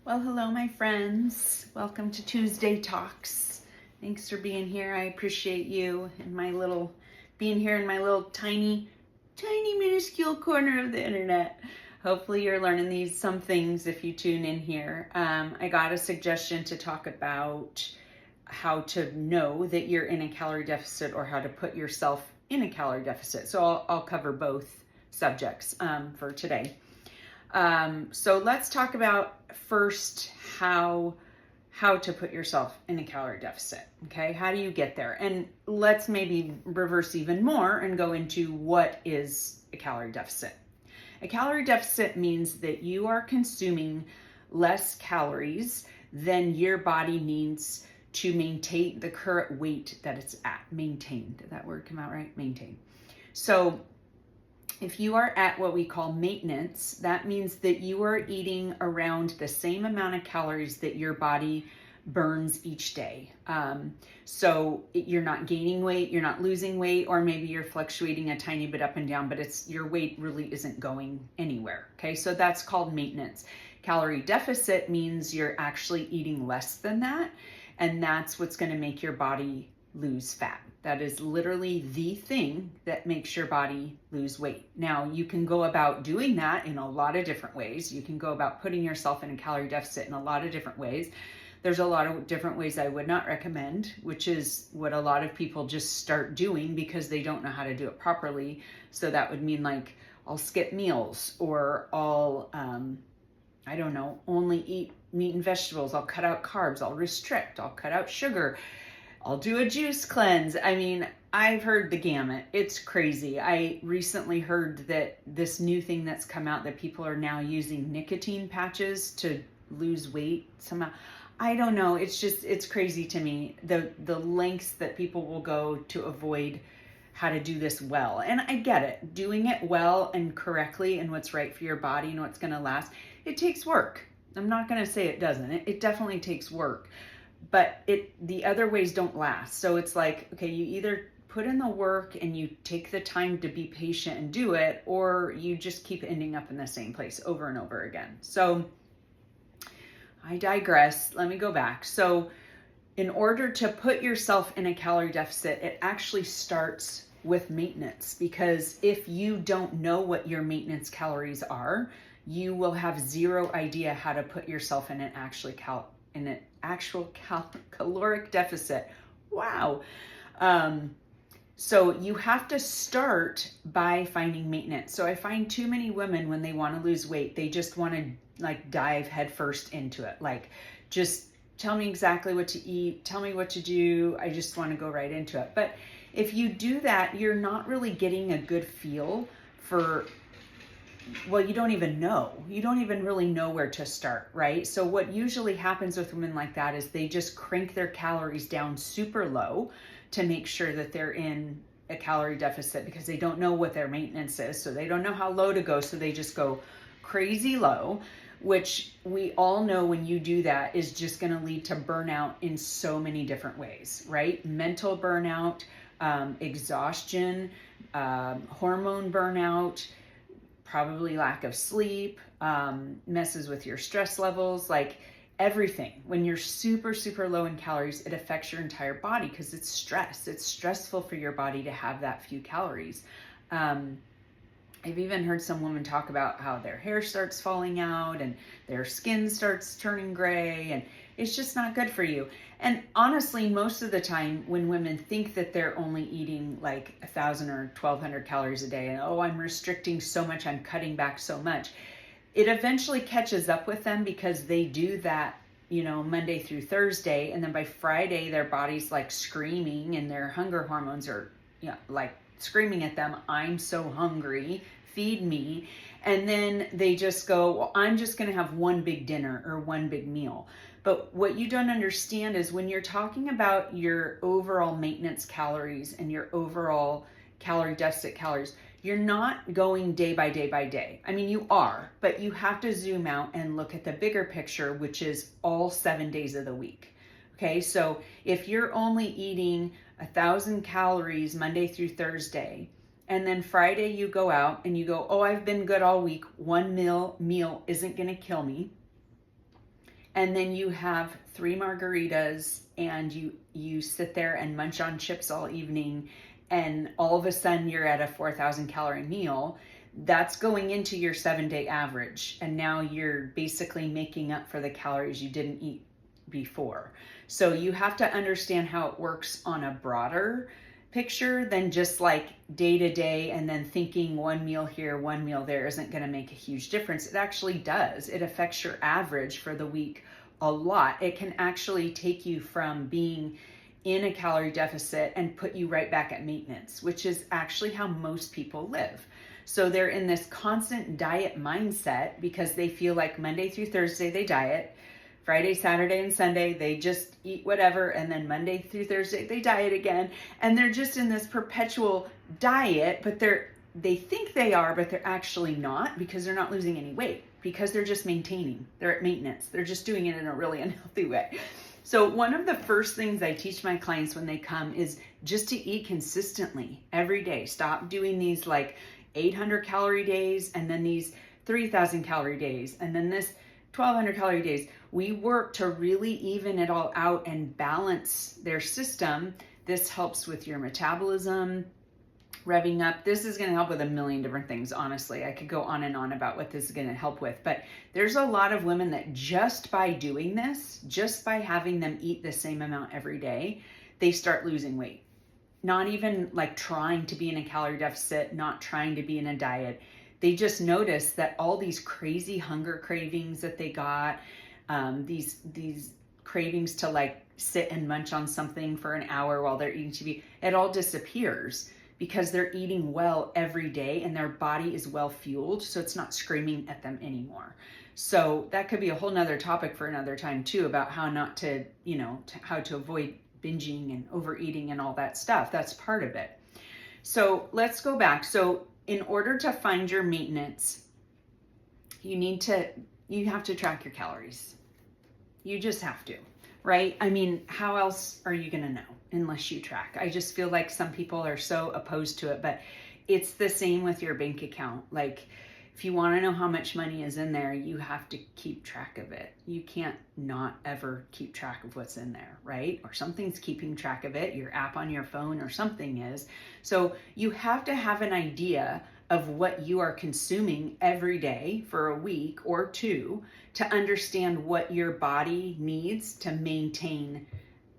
Well, hello, my friends. Welcome to Tuesday Talks. Thanks for being here. I appreciate you and being here in my little tiny, minuscule corner of the internet. Hopefully you're learning some things if you tune in here. I got a suggestion to talk about how to know that you're in a calorie deficit or how to put yourself in a calorie deficit. So I'll cover both subjects for today. So let's talk about first how to put yourself in a calorie deficit. Okay, how do you get there? And let's maybe reverse even more and go into what is a calorie deficit. A calorie deficit means that you are consuming less calories than your body needs to maintain the current weight that it's at. Maintain. Did that word come out right? Maintain. So if you are at what we call maintenance, that means that you are eating around the same amount of calories that your body burns each day. So you're not gaining weight, you're not losing weight, or maybe you're fluctuating a tiny bit up and down, but your weight really isn't going anywhere. Okay, so that's called maintenance. Calorie deficit means you're actually eating less than that, and that's what's going to make your body lose fat. That is literally the thing that makes your body lose weight. Now, you can go about doing that in a lot of different ways. You can go about putting yourself in a calorie deficit in a lot of different ways. There's a lot of different ways I would not recommend, which is what a lot of people just start doing because they don't know how to do it properly. So that would mean like, I'll skip meals, or I'll, I don't know, only eat meat and vegetables. I'll cut out carbs. I'll restrict. I'll cut out sugar. I'll do a juice cleanse. I mean, I've heard the gamut. It's crazy. I recently heard that this new thing that's come out, that people are now using nicotine patches to lose weight somehow. I don't know. It's crazy to me, the lengths that people will go to avoid how to do this well. And I get it. Doing it well and correctly and what's right for your body and what's going to last, it takes work. I'm not going to say it doesn't. It definitely takes work. But the other ways don't last. So it's like, okay, you either put in the work and you take the time to be patient and do it, or you just keep ending up in the same place over and over again. So I digress. Let me go back. So in order to put yourself in a calorie deficit, it actually starts with maintenance, because if you don't know what your maintenance calories are, you will have zero idea how to put yourself in an actual caloric deficit. Wow. So you have to start by finding maintenance. So I find too many women, when they want to lose weight, they just want to like dive headfirst into it. Like, just tell me exactly what to eat. Tell me what to do. I just want to go right into it. But if you do that, you're not really getting a good feel for, well, you don't even know. You don't even really know where to start, right? So what usually happens with women like that is they just crank their calories down super low to make sure that they're in a calorie deficit, because they don't know what their maintenance is. So they don't know how low to go. So they just go crazy low, which we all know when you do that is just going to lead to burnout in so many different ways, right? Mental burnout, exhaustion, hormone burnout, probably lack of sleep, messes with your stress levels, like everything. When you're super, super low in calories, it affects your entire body because it's stress. It's stressful for your body to have that few calories. I've even heard some women talk about how their hair starts falling out and their skin starts turning gray, and it's just not good for you. And honestly, most of the time when women think that they're only eating like 1,000 or 1,200 calories a day, and oh, I'm restricting so much, I'm cutting back so much, it eventually catches up with them because they do that, Monday through Thursday. And then by Friday, their body's like screaming and their hunger hormones are, like screaming at them, I'm so hungry, feed me. And then they just go, well, I'm just going to have one big dinner or one big meal. But what you don't understand is when you're talking about your overall maintenance calories and your overall calorie deficit calories, you're not going day by day by day. I mean, you are, but you have to zoom out and look at the bigger picture, which is all 7 days of the week. Okay, so if you're only eating 1,000 calories Monday through Thursday, and then Friday you go out and you go, oh, I've been good all week, one meal isn't going to kill me. and then you have 3 margaritas, and you sit there and munch on chips all evening, and all of a sudden you're at a 4,000 calorie meal, that's going into your 7-day average. And now you're basically making up for the calories you didn't eat before. So you have to understand how it works on a broader picture than just like day to day, and then thinking one meal here, one meal there isn't going to make a huge difference. It actually does. It affects your average for the week a lot. It can actually take you from being in a calorie deficit and put you right back at maintenance, which is actually how most people live. So they're in this constant diet mindset because they feel like Monday through Thursday they diet, Friday, Saturday, and Sunday they just eat whatever, and then Monday through Thursday they diet again. And they're just in this perpetual diet, but they think they are, but they're actually not, because they're not losing any weight, because they're just maintaining. They're at maintenance. They're just doing it in a really unhealthy way. So one of the first things I teach my clients when they come is just to eat consistently every day. Stop doing these like 800 calorie days, and then these 3,000 calorie days, and then this 1,200 calorie days. We work to really even it all out and balance their system. This helps with your metabolism, revving up. This is going to help with a million different things. Honestly, I could go on and on about what this is going to help with, but there's a lot of women that just by doing this, just by having them eat the same amount every day, they start losing weight. Not even like trying to be in a calorie deficit, not trying to be in a diet. They just notice that all these crazy hunger cravings that they got, these cravings to like sit and munch on something for an hour while they're eating TV, it all disappears because they're eating well every day and their body is well fueled, so it's not screaming at them anymore. So that could be a whole nother topic for another time too, about how not to, how to avoid binging and overeating and all that stuff. That's part of it. So let's go back. So in order to find your maintenance, you have to track your calories. You just have to, right? I mean, how else are you going to know unless you track? I just feel like some people are so opposed to it, but it's the same with your bank account. Like, if you want to know how much money is in there, you have to keep track of it. You can't not ever keep track of what's in there, right? Or something's keeping track of it, your app on your phone or something is. So you have to have an idea of what you are consuming every day for a week or two to understand what your body needs to maintain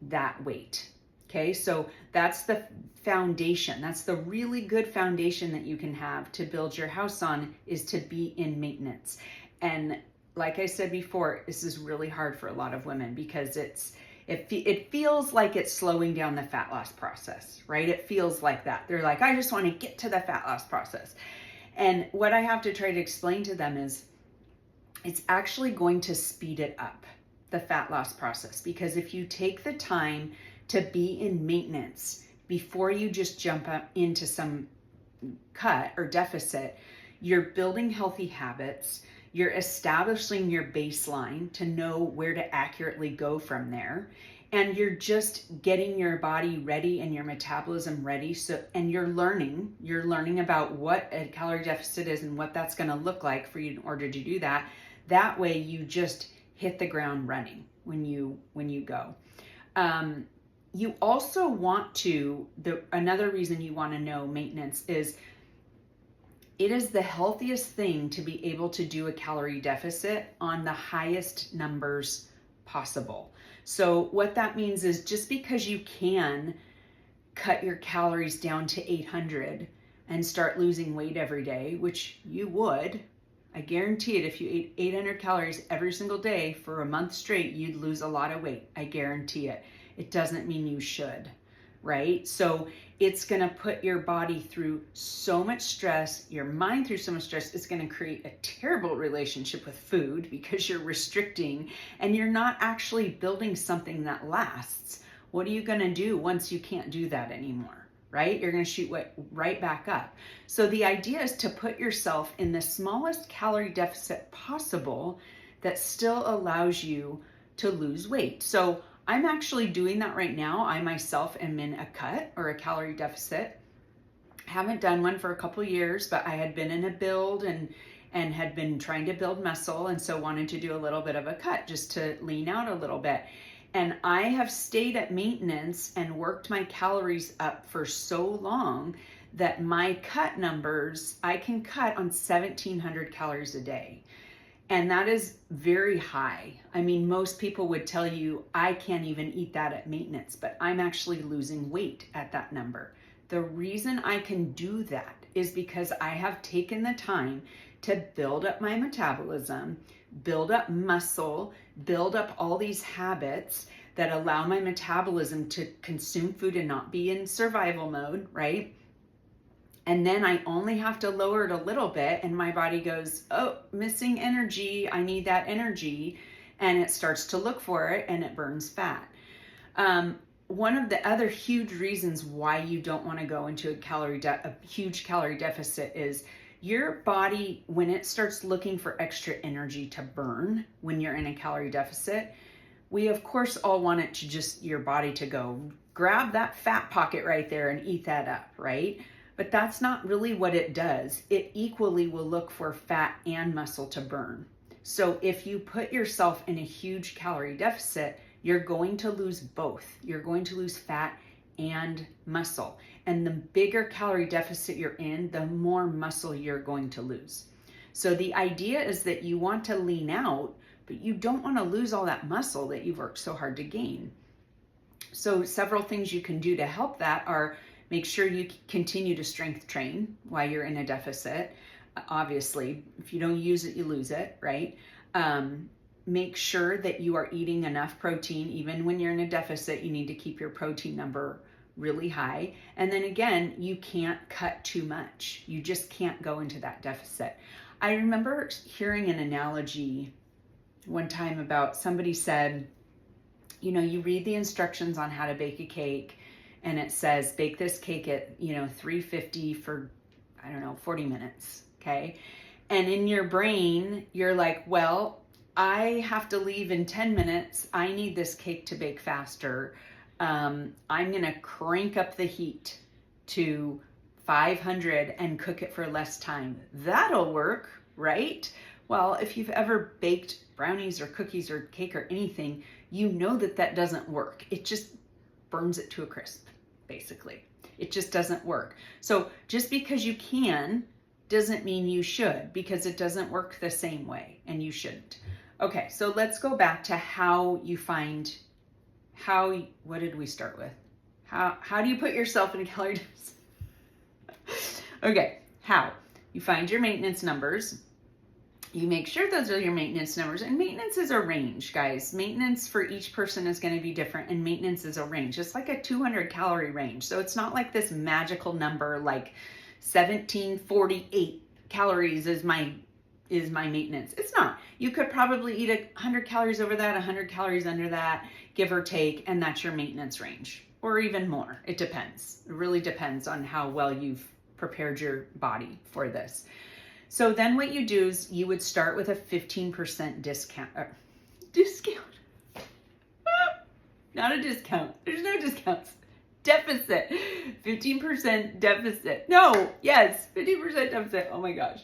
that weight. Okay, so that's the foundation. That's the really good foundation that you can have to build your house on, is to be in maintenance. And like I said before, this is really hard for a lot of women because it feels like it's slowing down the fat loss process, right? It feels like that. They're like, I just want to get to the fat loss process. And what I have to try to explain to them is it's actually going to speed it up, the fat loss process, because if you take the time to be in maintenance before you just jump up into some cut or deficit, you're building healthy habits, you're establishing your baseline to know where to accurately go from there, and you're just getting your body ready and your metabolism ready. So, and you're learning about what a calorie deficit is and what that's going to look like for you in order to do that. That way you just hit the ground running when you go. You also want to, another reason you want to know maintenance is it is the healthiest thing to be able to do a calorie deficit on the highest numbers possible. So what that means is just because you can cut your calories down to 800 and start losing weight every day, which you would, I guarantee it, if you ate 800 calories every single day for a month straight, you'd lose a lot of weight. I guarantee it. It doesn't mean you should, right? So it's going to put your body through so much stress, your mind through so much stress. It's going to create a terrible relationship with food because you're restricting and you're not actually building something that lasts. What are you going to do once you can't do that anymore, right? You're going to shoot right back up. So the idea is to put yourself in the smallest calorie deficit possible that still allows you to lose weight. So I'm actually doing that right now. I myself am in a cut or a calorie deficit. I haven't done one for a couple years, but I had been in a build and had been trying to build muscle, and so wanted to do a little bit of a cut just to lean out a little bit. And I have stayed at maintenance and worked my calories up for so long that my cut numbers, I can cut on 1,700 calories a day. And that is very high. I mean, most people would tell you, I can't even eat that at maintenance, but I'm actually losing weight at that number. The reason I can do that is because I have taken the time to build up my metabolism, build up muscle, build up all these habits that allow my metabolism to consume food and not be in survival mode, right? And then I only have to lower it a little bit and my body goes, oh, missing energy, I need that energy. And it starts to look for it and it burns fat. One of the other huge reasons why you don't want to go into a huge calorie deficit is your body, when it starts looking for extra energy to burn when you're in a calorie deficit, we of course all want it to just, your body to go grab that fat pocket right there and eat that up, right? But that's not really what it does. It equally will look for fat and muscle to burn. So if you put yourself in a huge calorie deficit, you're going to lose both. You're going to lose fat and muscle. And the bigger calorie deficit you're in, the more muscle you're going to lose. So the idea is that you want to lean out, but you don't want to lose all that muscle that you've worked so hard to gain. So several things you can do to help that are make sure you continue to strength train while you're in a deficit. Obviously, if you don't use it, you lose it, right? Make sure that you are eating enough protein. Even when you're in a deficit, you need to keep your protein number really high. And then again, you can't cut too much. You just can't go into that deficit. I remember hearing an analogy one time about somebody said, you know, you read the instructions on how to bake a cake and it says, bake this cake at, 350 for, 40 minutes. Okay. And in your brain, you're like, well, I have to leave in 10 minutes. I need this cake to bake faster. I'm going to crank up the heat to 500 and cook it for less time. That'll work, right? Well, if you've ever baked brownies or cookies or cake or anything, you know that that doesn't work. It just burns it to a crisp, basically. It just doesn't work. So just because you can doesn't mean you should, because it doesn't work the same way and you shouldn't. Okay, so let's go back to how you find, what did we start with? How do you put yourself in a calorie deficit? Okay, how? You find your maintenance numbers. You make sure those are your maintenance numbers, and maintenance is a range, guys. Maintenance for each person is going to be different, and maintenance is a range. It's like a 200 calorie range. So it's not like this magical number like 1748 calories is my maintenance. It's not. You could probably eat 100 calories over that, 100 calories under that, give or take, and that's your maintenance range, or even more. It depends. It really depends on how well you've prepared your body for this. So then what you do is you would start with a 15% discount. Discount. Not a discount. There's no discounts. Deficit. 15% deficit. No, yes, 15% deficit. Oh my gosh.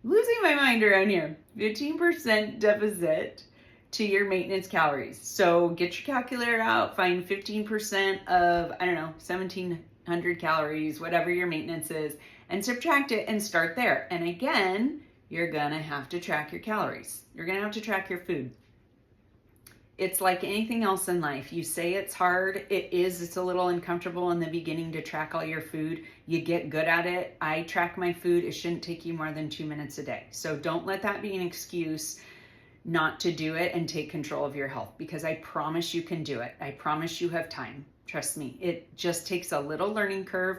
Losing my mind around here. 15% deficit to your maintenance calories. So get your calculator out, find 15% of, 1,700 calories, whatever your maintenance is, and subtract it and start there. And again, you're gonna have to track your calories. You're gonna have to track your food. It's like anything else in life. You say it's hard. It is. It's a little uncomfortable in the beginning to track all your food. You get good at it. I track my food. It shouldn't take you more than 2 minutes a day. So don't let that be an excuse not to do it and take control of your health, because I promise you can do it. I promise you have time. Trust me. It just takes a little learning curve.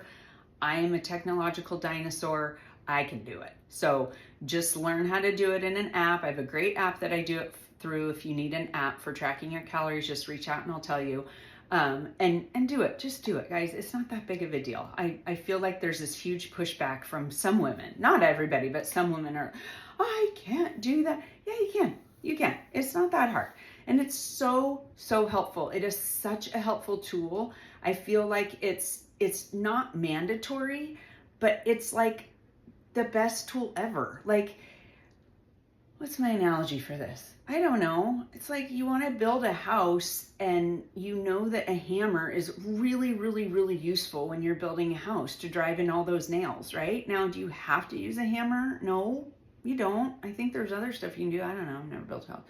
I am a technological dinosaur. I can do it. So just learn how to do it in an app. I have a great app that I do it through. If you need an app for tracking your calories, just reach out and I'll tell you. And do it. Just do it, guys. It's not that big of a deal. I feel like there's this huge pushback from some women. Not everybody, but some women are, I can't do that. Yeah, you can. You can. It's not that hard. And it's so helpful. It is such a helpful tool. I feel like it's not mandatory, but it's like the best tool ever. Like, what's my analogy for this? I don't know. It's like you want to build a house and you know that a hammer is really, really, really useful when you're building a house to drive in all those nails, right? Now, do you have to use a hammer? No, you don't. I think there's other stuff you can do. I don't know. I've never built a house.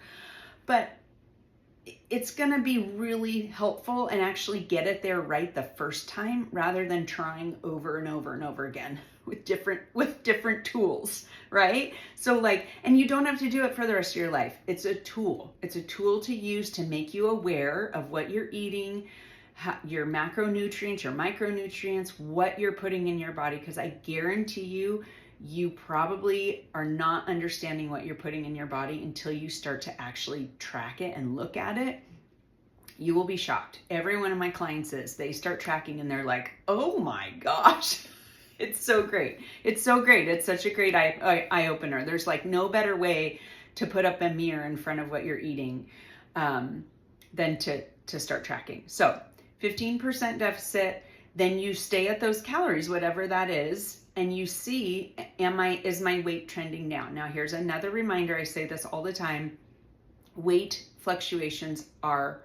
But it's going to be really helpful and actually get it there right the first time rather than trying over and over and over again with different tools, right? So like, and you don't have to do it for the rest of your life. It's a tool. It's a tool to use to make you aware of what you're eating, your macronutrients, your micronutrients, what you're putting in your body, because I guarantee you probably are not understanding what you're putting in your body until you start to actually track it and look at it. You will be shocked. Every one of my clients they start tracking and they're like, oh my gosh, it's so great. It's so great. It's such a great eye opener. There's like no better way to put up a mirror in front of what you're eating than to start tracking. So 15% deficit, then you stay at those calories, whatever that is, and you see, is my weight trending down? Now, here's another reminder. I say this all the time. Weight fluctuations are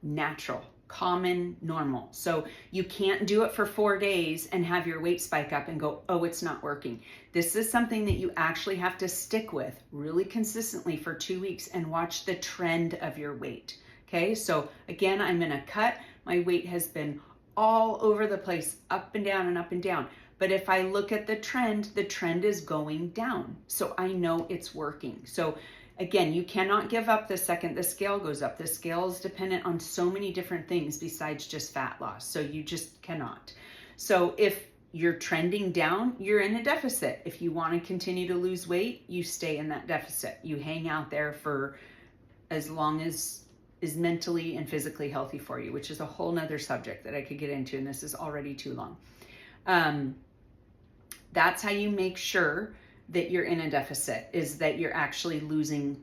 natural, common, normal. So you can't do it for 4 days and have your weight spike up and go, oh, it's not working. This is something that you actually have to stick with really consistently for 2 weeks and watch the trend of your weight. Okay, so again, I'm in a cut. My weight has been all over the place, up and down and up and down. But if I look at the trend is going down. So I know it's working. So again, you cannot give up the second the scale goes up. The scale is dependent on so many different things besides just fat loss. So you just cannot. So if you're trending down, you're in a deficit. If you want to continue to lose weight, you stay in that deficit. You hang out there for as long as is mentally and physically healthy for you, which is a whole nother subject that I could get into, and this is already too long. That's how you make sure that you're in a deficit, is that you're actually losing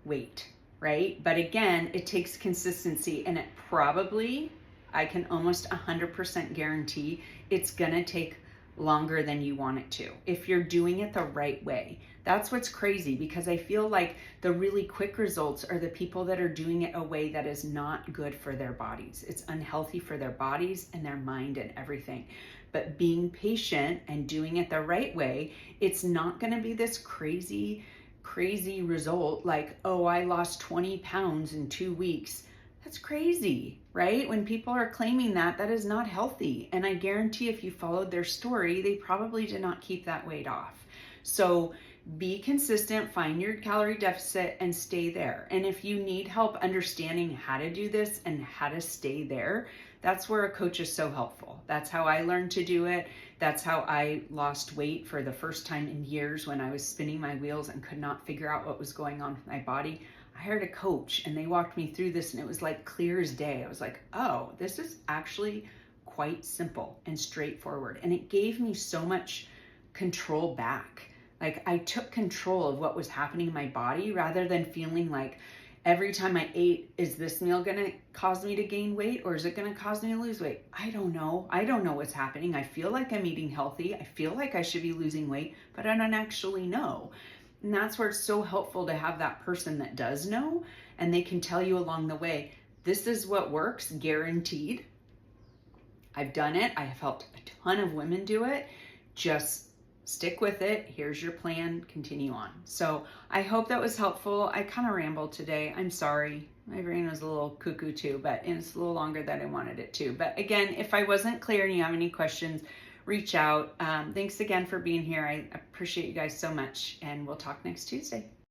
weight, right? But again, it takes consistency, and it probably, I can almost 100% guarantee it's gonna take longer than you want it to if you're doing it the right way. That's what's crazy, because I feel like the really quick results are the people that are doing it a way that is not good for their bodies. It's unhealthy for their bodies and their mind and everything. But being patient and doing it the right way, it's not going to be this crazy result like, oh, I lost 20 pounds in 2 weeks. That's crazy, right? When people are claiming that is not healthy. And I guarantee if you followed their story, they probably did not keep that weight off. So be consistent, find your calorie deficit and stay there. And if you need help understanding how to do this and how to stay there, that's where a coach is so helpful. That's how I learned to do it. That's how I lost weight for the first time in years when I was spinning my wheels and could not figure out what was going on with my body. I hired a coach and they walked me through this and it was like clear as day. I was like, oh, this is actually quite simple and straightforward. And it gave me so much control back. Like I took control of what was happening in my body rather than feeling like every time I ate, is this meal gonna cause me to gain weight or is it gonna cause me to lose weight? I don't know. I don't know what's happening. I feel like I'm eating healthy. I feel like I should be losing weight, but I don't actually know. And that's where it's so helpful to have that person that does know, and they can tell you along the way, this is what works, guaranteed. I've done it. I have helped a ton of women do it. Just stick with it. Here's your plan. Continue on. So I hope that was helpful. I kind of rambled today. I'm sorry. My brain was a little cuckoo too, but it's a little longer than I wanted it to. But again, if I wasn't clear and you have any questions, reach out. Thanks again for being here. I appreciate you guys so much, and we'll talk next Tuesday.